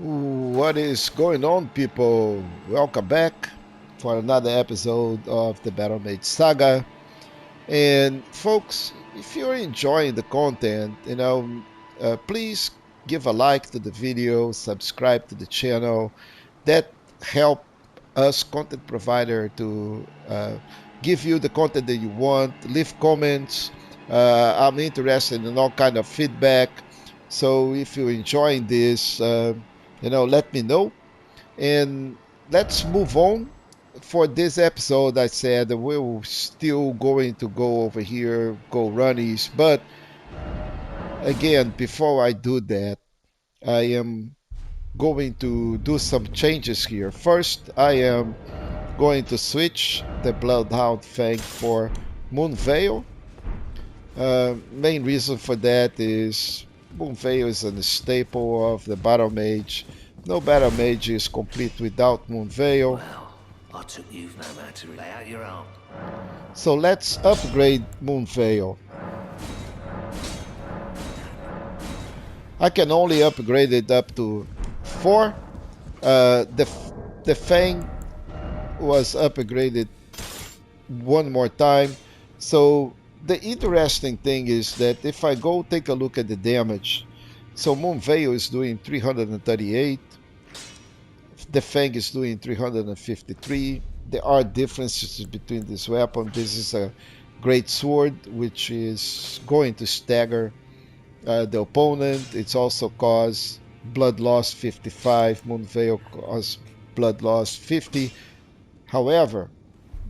What is going on, people? Welcome back for another episode of the Battle Mage saga. And folks, if you're enjoying the content, please give a like to the video, subscribe to the channel. That help us, content provider, to give you the content that you want. Leave comments. I'm interested in all kind of feedback. So if you're enjoying this, let me know. And let's move on. For this episode, I said that we're still going to go over here, go runnies. But again, before I do that, I am going to do some changes here. First, I am going to switch the Bloodhound Fang for Moonveil. Main reason for that is Moonveil is a staple of the Battle Mage. No Battle Mage is complete without Moonveil. Well, I took you've no man to lay out your arm. So let's upgrade Moonveil. I can only upgrade it up to 4. The Fang was upgraded one more time. So the interesting thing is that if I go take a look at the damage, so Moonveil is doing 338, the Fang is doing 353. There are differences between this weapon. This is a great sword, which is going to stagger the opponent. It's also cause blood loss 55. Moonveil cause blood loss 50. However,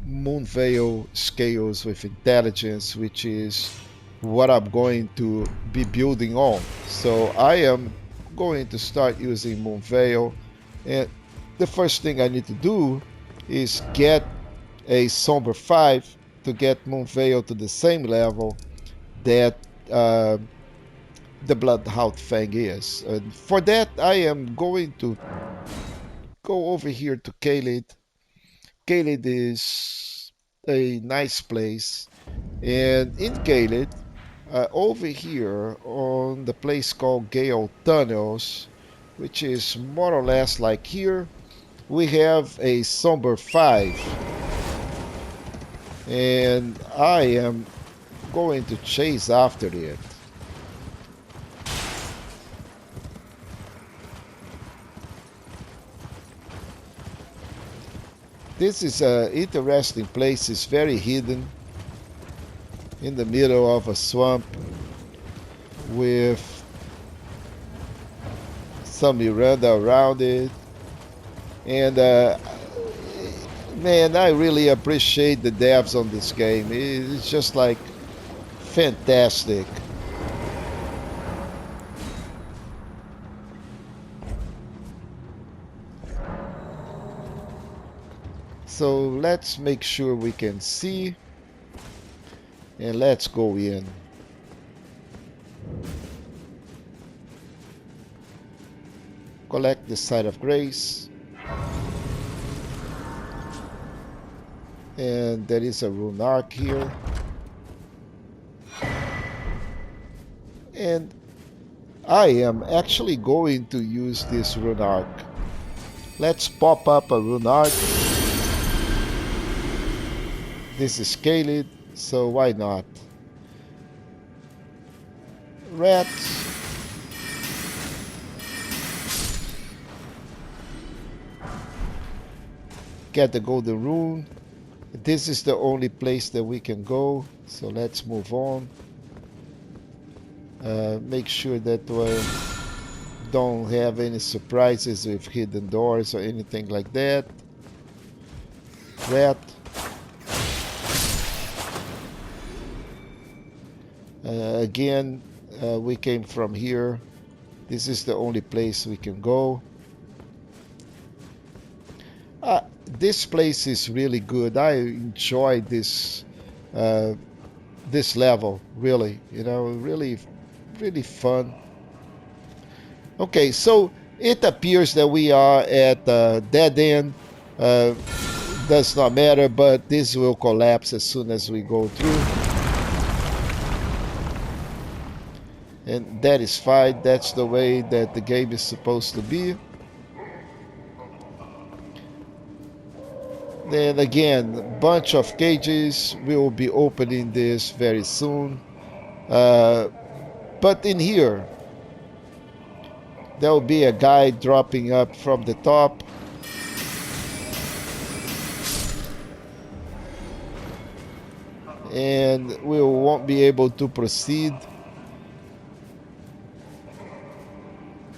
Moonveil scales with intelligence, which is what I'm going to be building on. So I am going to start using Moonveil, and the first thing I need to do is get a Somber 5 to get Moonveil to the same level that the Bloodhound Fang is. And for that, I am going to go over here to Gaol. Gaol is a nice place, and in Gaol, over here on the place called Gaol Tunnels, which is more or less like here, we have a Somber 5, and I am going to chase after it. This is an interesting place. It's very hidden in the middle of a swamp with some Miranda around it. And man, I really appreciate the devs on this game. It's just like fantastic. So let's make sure we can see, and let's go in. Collect the Site of Grace. And there is a rune arc here. And I am actually going to use this rune arc. Let's pop up a rune arc. This is scaled, so why not? Rats. Get the golden rune. This is the only place that we can go, so let's move on. Make sure that we don't have any surprises with hidden doors or anything like that. Rat. Again, we came from here. This is the only place we can go. This place is really good. I enjoy this this level, really. Really fun. Okay, so it appears that we are at a dead end. Does not matter, but this will collapse as soon as we go through. And that is fine. That's the way that the game is supposed to be. Then again, a bunch of cages. We will be opening this very soon. But in here, there will be a guy dropping up from the top. And we won't be able to proceed.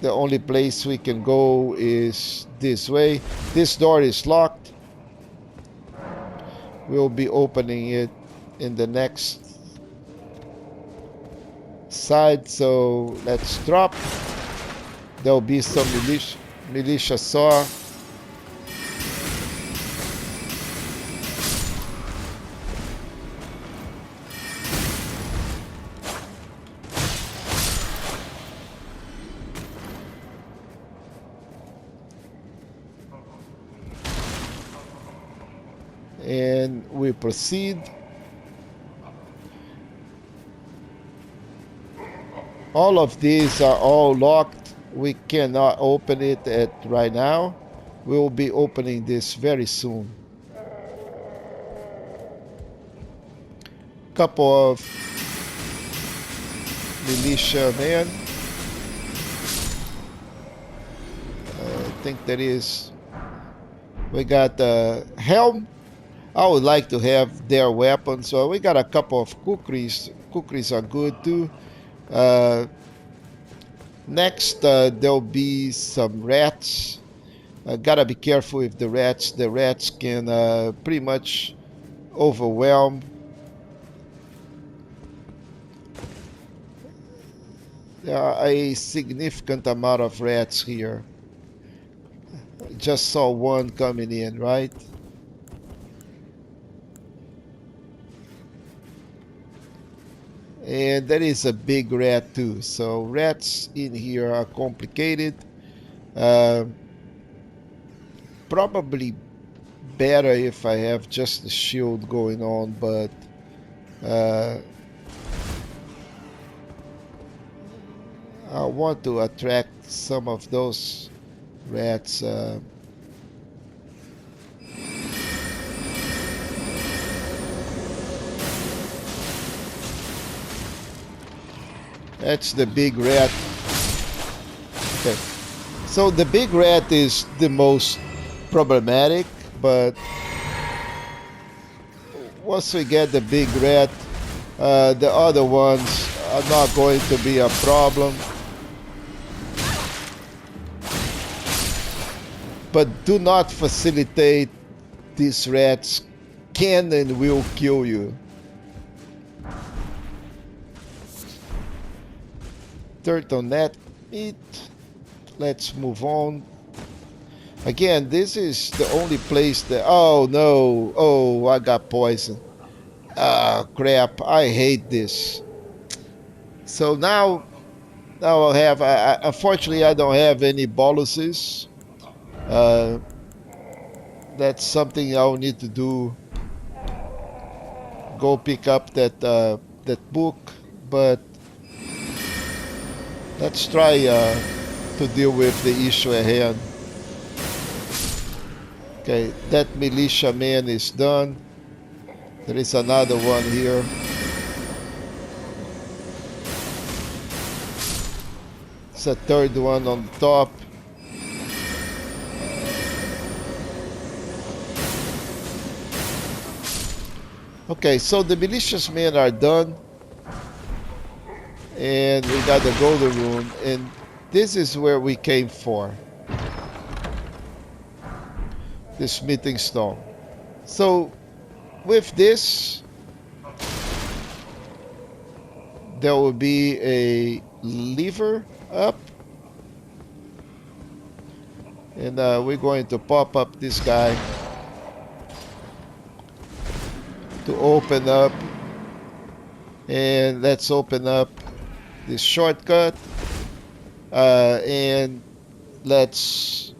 The only place we can go is this way. This door is locked. We'll be opening it in the next side, so let's drop. There'll be some militia saw. And we proceed. All of these are all locked. We cannot open it right now. We will be opening this very soon. Couple of militia men. I think that is. We got the helm. I would like to have their weapons. So we got a couple of kukris. Kukris are good too. Next, there'll be some rats. Gotta be careful with the rats. The rats can pretty much overwhelm. There are a significant amount of rats here. Just saw one coming in, right? And there is a big rat too. So rats in here are complicated. Probably better if I have just the shield going on, but I want to attract some of those rats. That's the big rat. Okay. So the big rat is the most problematic, but once we get the big rat, the other ones are not going to be a problem. But do not facilitate these rats. Can and will kill you. Turtle net meat. Let's move on. Again, this is the only place that... Oh no! Oh, I got poisoned. Ah, crap! I hate this. So now I'll have... unfortunately, I don't have any boluses. That's something I'll need to do. Go pick up that book, but let's try to deal with the issue at hand. Okay, that militia man is done. There is another one here. It's a third one on top. Okay, so the malicious men are done. And we got the golden rune, and this is where we came for. The smithing stone. So with this, there will be a lever up, and we're going to pop up this guy to open up. And let's open up this shortcut, and let's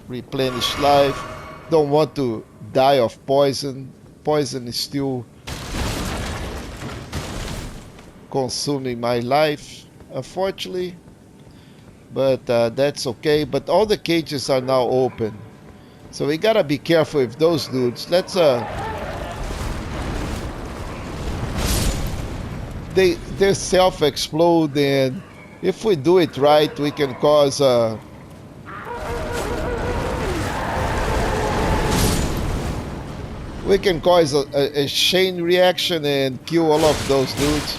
replenish life. Don't want to die of poison. Poison is still consuming my life, unfortunately, but that's okay. But all the cages are now open, So we gotta be careful with those dudes. Let's they self-explode, and if we do it right, we can cause a chain reaction and kill all of those dudes.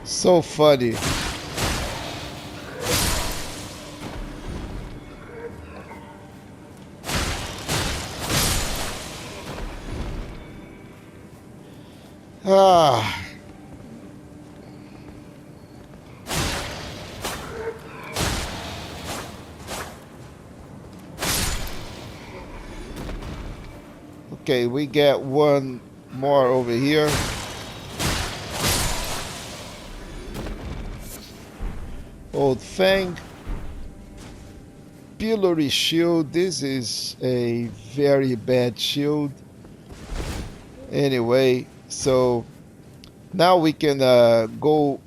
So funny. Ah. Okay, we get one more over here. Old Fang. Pillory shield. This is a very bad shield. Anyway, so now we can go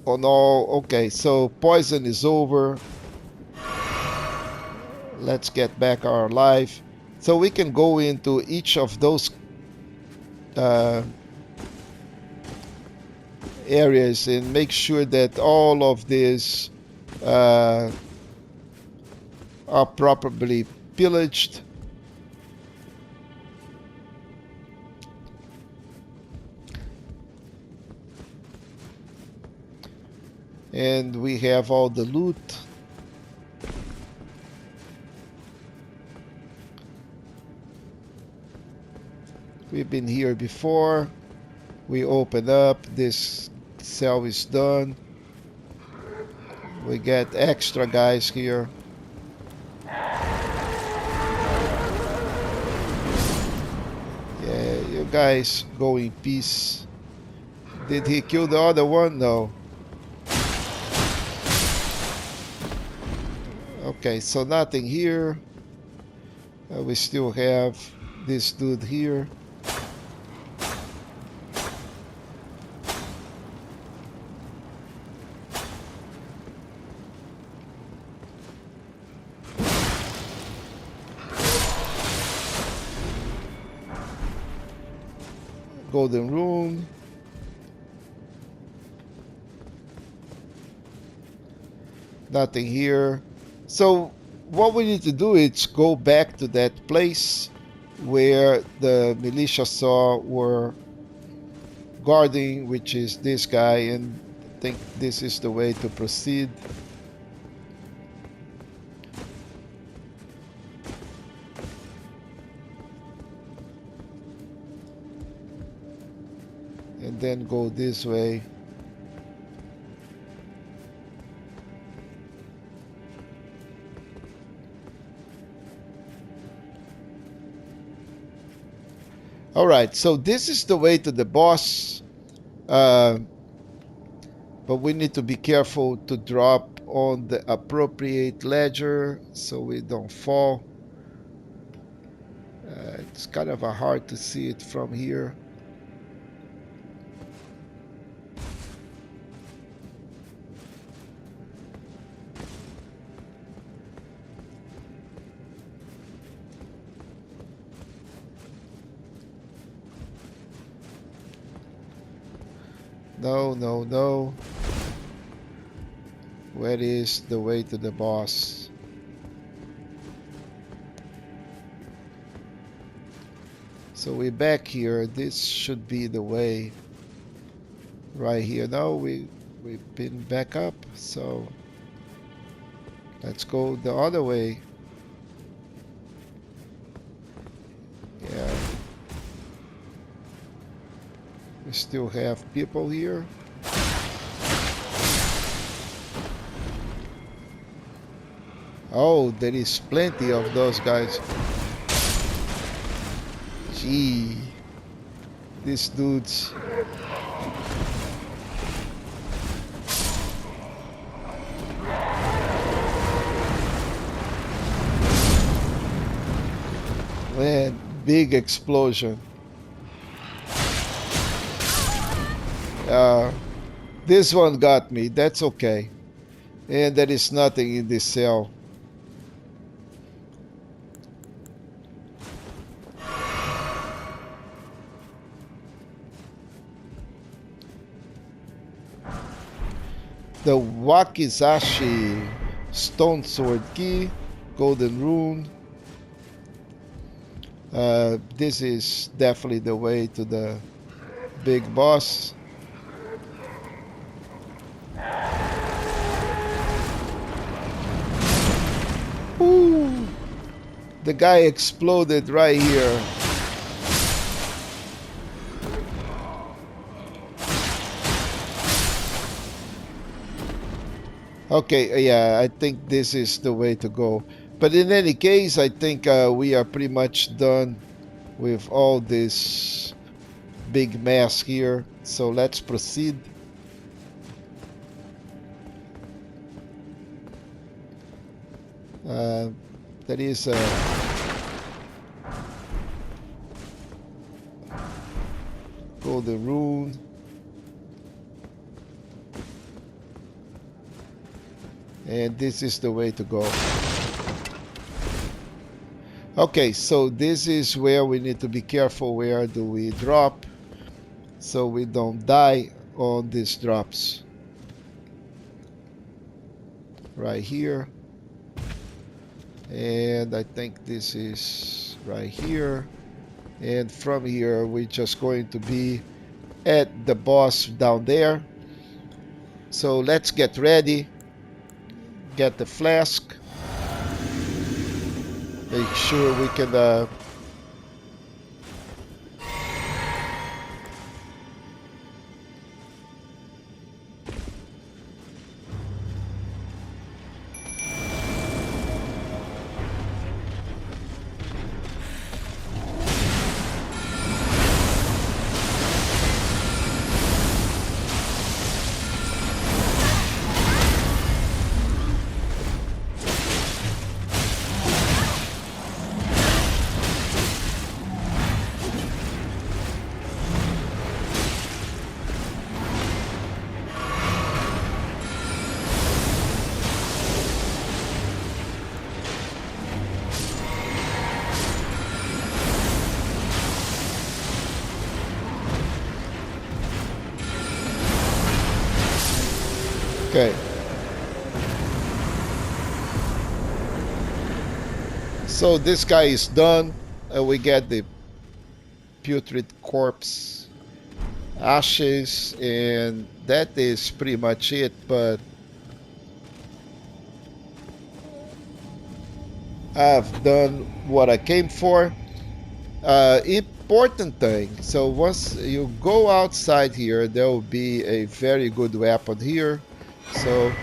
on all. Okay, so poison is over. Let's get back our life. So we can go into each of those areas and make sure that all of these are properly pillaged. And we have all the loot. We've been here before. We open up. This cell is done. We get extra guys here. Yeah, you guys go in peace. Did he kill the other one? No. Okay, so nothing here. We still have this dude here. Golden Rune. Nothing here. So what we need to do is go back to that place where the militia saw were guarding, which is this guy, and I think this is the way to proceed. And then go this way. All right, so this is the way to the boss, but we need to be careful to drop on the appropriate ledger so we don't fall. It's kind of hard to see it from here. No, no, no. Where is the way to the boss? So we're back here. This should be the way. Right here. No, we've been back up. So let's go the other way. Yeah. We still have people here. Oh, there is plenty of those guys. Gee, these dudes. Man, big explosion. This one got me. That's okay. And there is nothing in this cell. The Wakizashi Stone Sword Key, Golden Rune. This is definitely the way to the big boss. Ooh, the guy exploded right here. Okay, yeah, I think this is the way to go. But in any case, I think we are pretty much done with all this big mess here. So let's proceed. That is golden rune. And this is the way to go. Okay, so this is where we need to be careful. Where do we drop so we don't die on these drops? Right here. And I think this is right here. And from here we're just going to be at the boss down there. So let's get ready. Get the flask. Make sure we can okay. So this guy is done. We get the putrid corpse ashes, and that is pretty much it. But I've done what I came for. Important thing. So once you go outside here, there will be a very good weapon here. So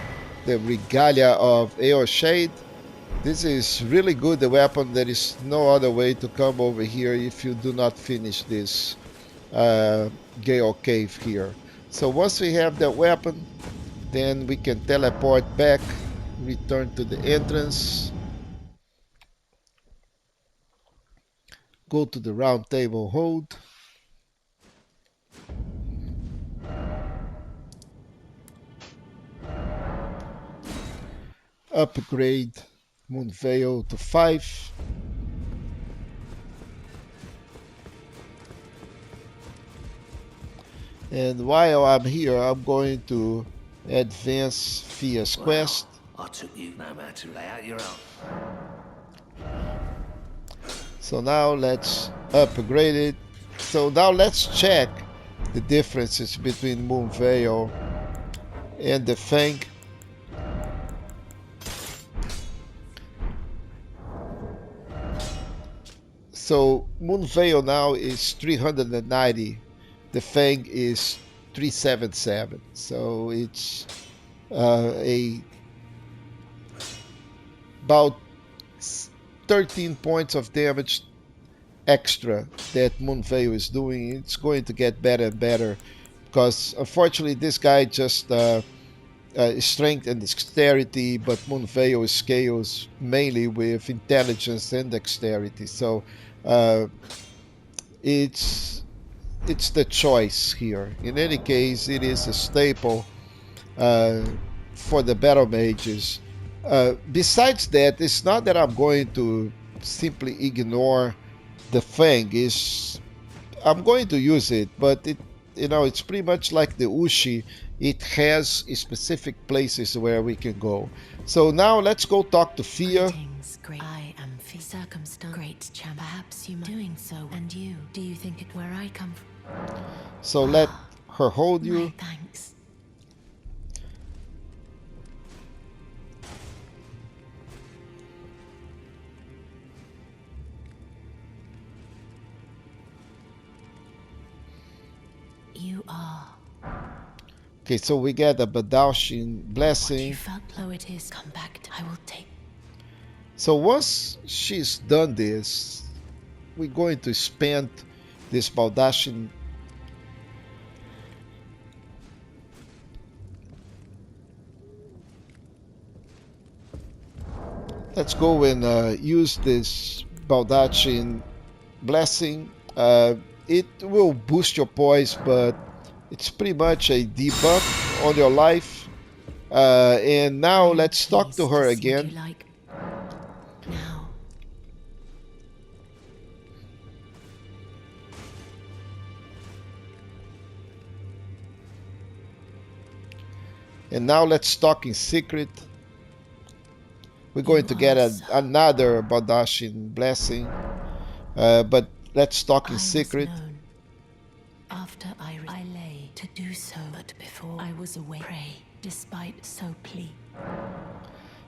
the Regalia of Eoshade. This is really good, the weapon. There is no other way to come over here if you do not finish this Gaol cave here. So once we have that weapon, then we can teleport back, return to the entrance, go to the round table hold, upgrade Moonveil to 5. And while I'm here, I'm going to advance Fia's quest. I took you no man to lay out your own. So now let's upgrade it. So now let's check the differences between Moonveil and the Fang. So Moonveil now is 390. The Fang is 377. So it's about 13 points of damage extra that Moonveil is doing. It's going to get better and better because unfortunately this guy just strength and dexterity, but Moonveil scales mainly with intelligence and dexterity. So it's it's the choice here. In any case, it is a staple uh, for the battle mages. Besides that, it's not that I'm going to simply ignore the thing. I'm going to use it, but it's pretty much like the Ushi. It has specific places where we can go. So now let's go talk to Fia. Greetings, great. I am circumstance. Great champ. Perhaps you might doing so. And you, do you think it where I come from? So let her hold you. My thanks. You are. Okay, so we get a Badashin blessing. What you felt, though it is, come back. I will take. So once she's done this, we're going to spend this Baldashin. Let's go and use this Baldachin blessing. It will boost your poise, but it's pretty much a debuff on your life. And now let's talk to her again. Like. Now. And now let's talk in secret. We're going to get another Baldashin blessing. But let's talk in secret. After I lay to do so, but before I was away, pray, despite so plea.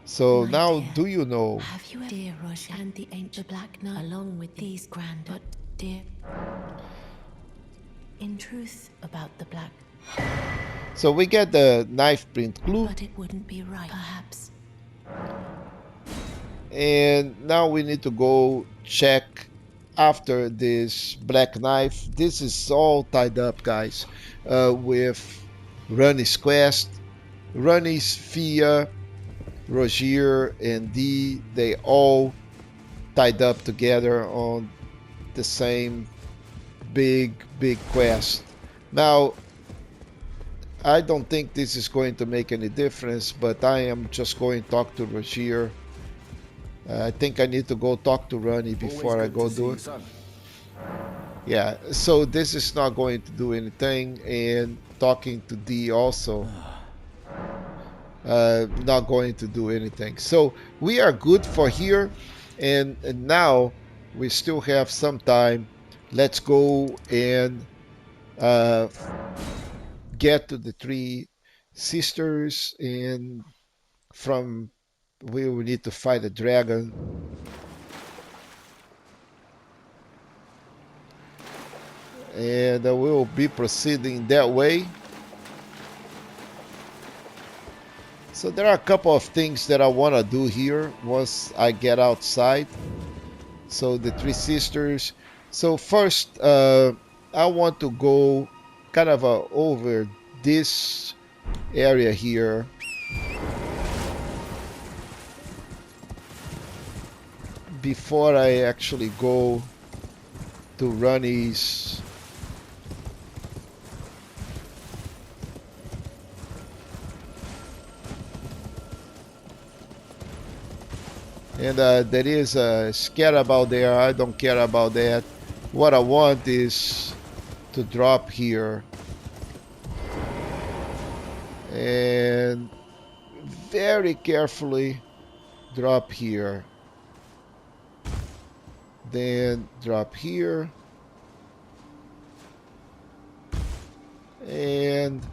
So My now, dear, do you know? Have you, dear Rush and the ancient black knight, along with these grand, but dear, in truth, about the black. So we get the knife print clue. But it wouldn't be right, perhaps. And now we need to go check after this black knife. This is all tied up, guys, with Ranni's quest. Ranni's Fia, Rogier, and Dee, they all tied up together on the same big quest. Now, I don't think this is going to make any difference, but I am just going to talk to Rogier. I think I need to go talk to Ranni before I go do it. Yeah, so this is not going to do anything, and talking to Dee also not going to do anything. So we are good for here, and now we still have some time. Let's go and get to the three sisters, and from we will need to fight a dragon. And we will be proceeding that way. So there are a couple of things that I want to do here once I get outside. So the three sisters. So first, I want to go kind of over this area here. Before I actually go to Ranni's. And there is a scarab out there. I don't care about that. What I want is to drop here. And very carefully drop here. Then drop here. And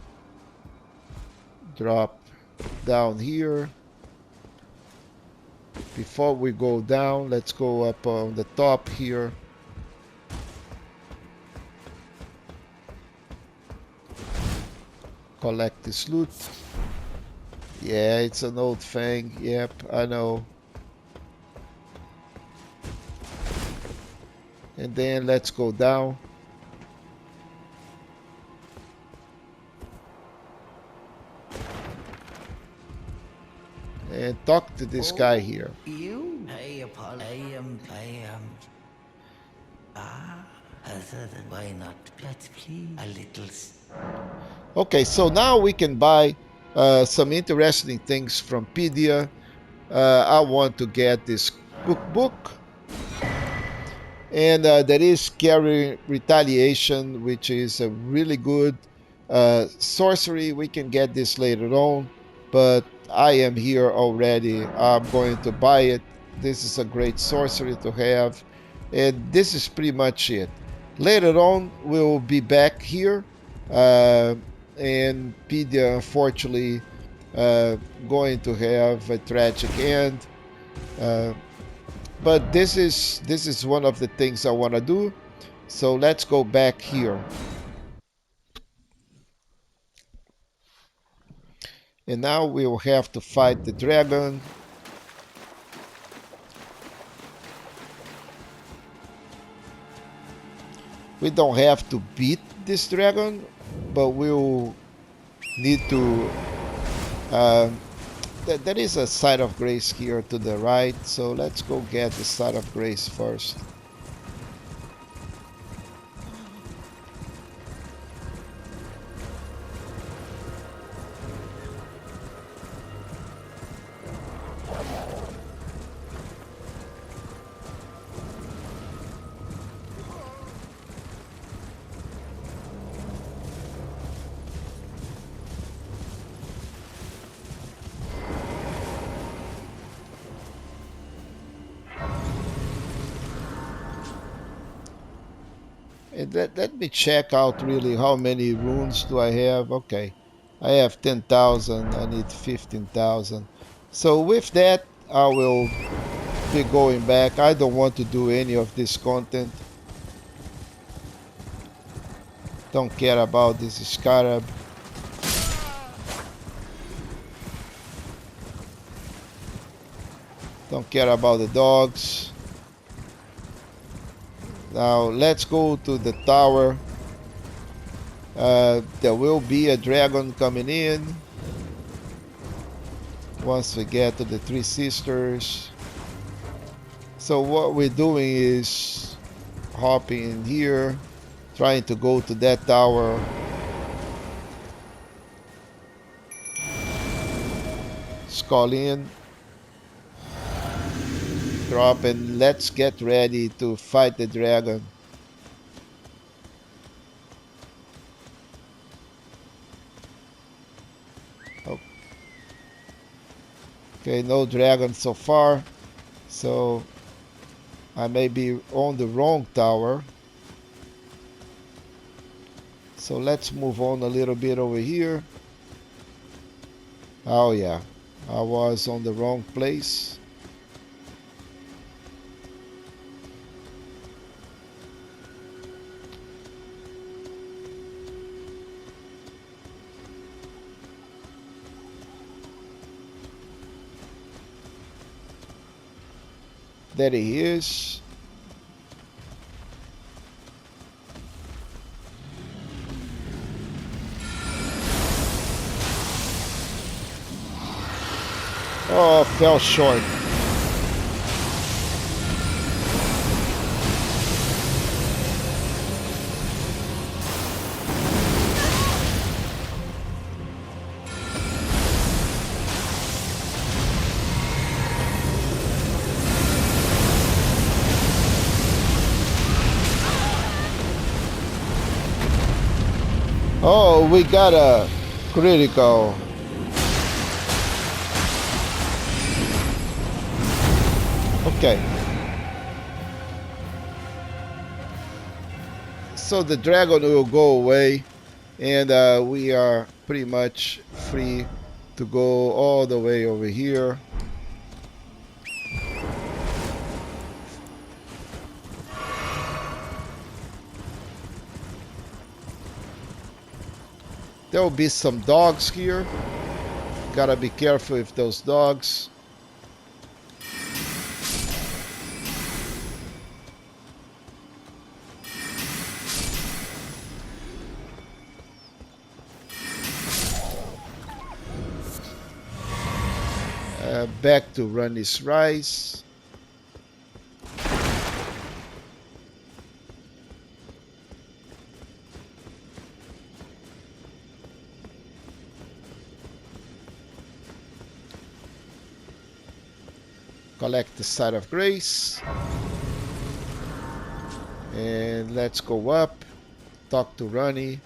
drop down here. Before we go down, let's go up on the top here. Collect this loot. Yeah, it's an old thing. Yep, I know. And then let's go down. And talk to this guy here. You? Other than why not? Let's please a little. Okay, so now we can buy some interesting things from Pedia. I want to get this cookbook. And there is Carry Retaliation, which is a really good sorcery. We can get this later on, but I am here already. I'm going to buy it. This is a great sorcery to have. And this is pretty much it. Later on, we'll be back here. Uh, and Pedia, unfortunately, going to have a tragic end. Uh, but this is one of the things I want to do. So let's go back here. And now we will have to fight the dragon. We don't have to beat this dragon, but we'll need to there is a site of grace here to the right, so let's go get the site of grace first. And let me check out really how many runes do I have. Okay, I have 10,000. I need 15,000. So with that, I will be going back. I don't want to do any of this content. Don't care about this scarab. Don't care about the dogs. Now let's go to the tower. There will be a dragon coming in once we get to the Three Sisters. So what we're doing is hopping in here, trying to go to that tower. Skull in. Drop, and let's get ready to fight the dragon. Okay, no dragon so far, so I may be on the wrong tower. So let's move on a little bit over here. Oh yeah, I was on the wrong place. There he is. Oh, fell short. Oh, we got a critical. Okay. So the dragon will go away, and we are pretty much free to go all the way over here. There will be some dogs here. Gotta be careful with those dogs. Back to Ranni's Rise. collect the Site of Grace. And let's go up, talk to Ranni.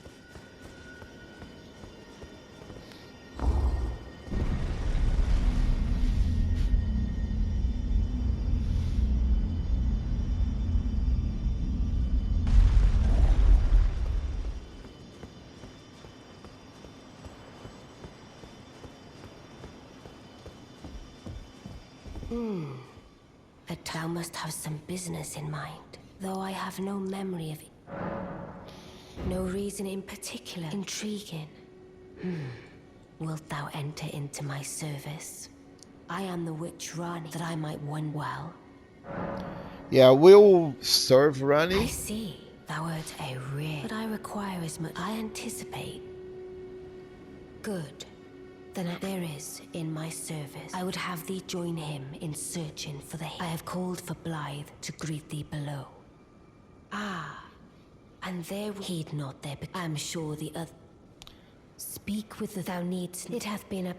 But thou must have some business in mind, though I have no memory of it. No reason in particular. Intriguing. Wilt thou enter into my service? I am the witch Ranni, that I might won well. Yeah, we'll serve I Ranni. see. Thou art a rare. But I require as much I anticipate. Good. Then there is in my service. I would have thee join him in searching for the. I have called for Blythe to greet thee below. Ah, and there heed not there, but I am sure the other. Speak with the thou needs. It hath been a.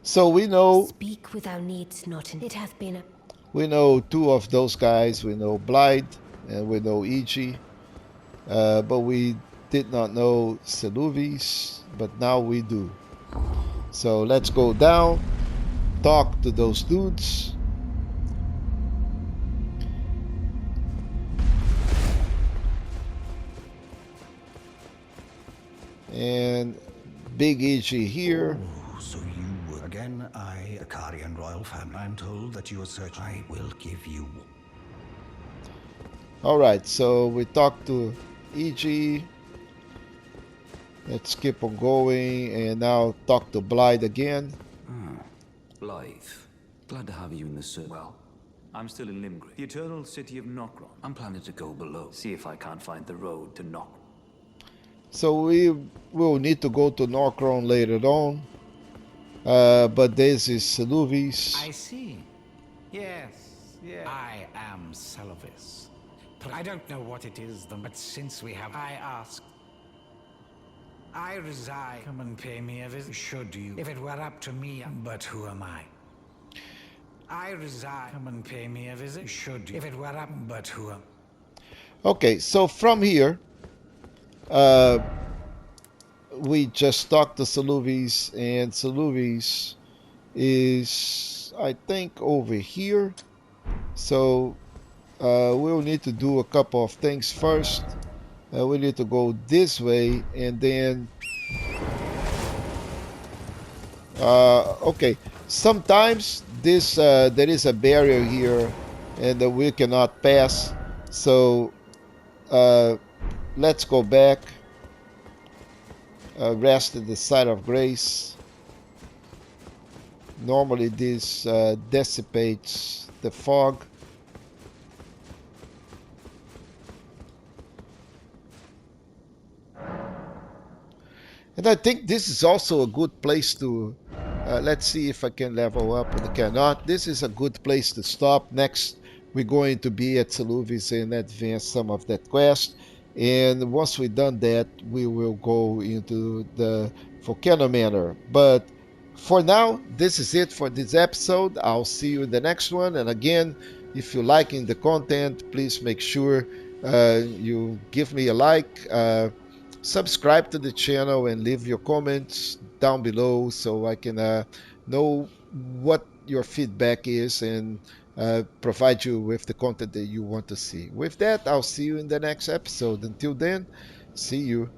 So we know Speak with thou needs not. It hath been a. we know two of those guys. We know Blythe and we know Iji, but we did not know Seluvis, but now we do. So let's go down, talk to those dudes. And Big Iji here. Oh, so you were again. I, a Karian royal family. I'm told that you are searching. I will give you. Alright, so we talked to Iji. Let's keep on going and now talk to Blythe again. Blythe, glad to have you in the service. Well, I'm still in Limgrave, the eternal city of Nokron. I'm planning to go below, see if I can't find the road to Nok. So we will need to go to Nokron later on. But this is Seluvis. I see. Yes, yes. I am Seluvis. I don't know what it is, but since we have, I ask. I reside. Come and pay me a visit. Should you? If it were up to me, but who am I? I reside. Come and pay me a visit. Should you? If it were up, but who am? Okay, so from here, we just talked to Seluvis, and Seluvis is, I think, over here. So we'll need to do a couple of things first. We need to go this way, and then okay. Sometimes this there is a barrier here, and we cannot pass. So let's go back. Rest at the Site of Grace. Normally this dissipates the fog. And I think this is also a good place to, let's see if I can level up, but I cannot. This is a good place to stop. Next, we're going to be at Seluvis and advance some of that quest. And once we've done that, we will go into the Volcano Manor. But for now, this is it for this episode. I'll see you in the next one. And again, if you're liking the content, please make sure you give me a like. Subscribe to the channel and leave your comments down below so I can know what your feedback is and provide you with the content that you want to see. With that, I'll see you in the next episode. Until then, see you.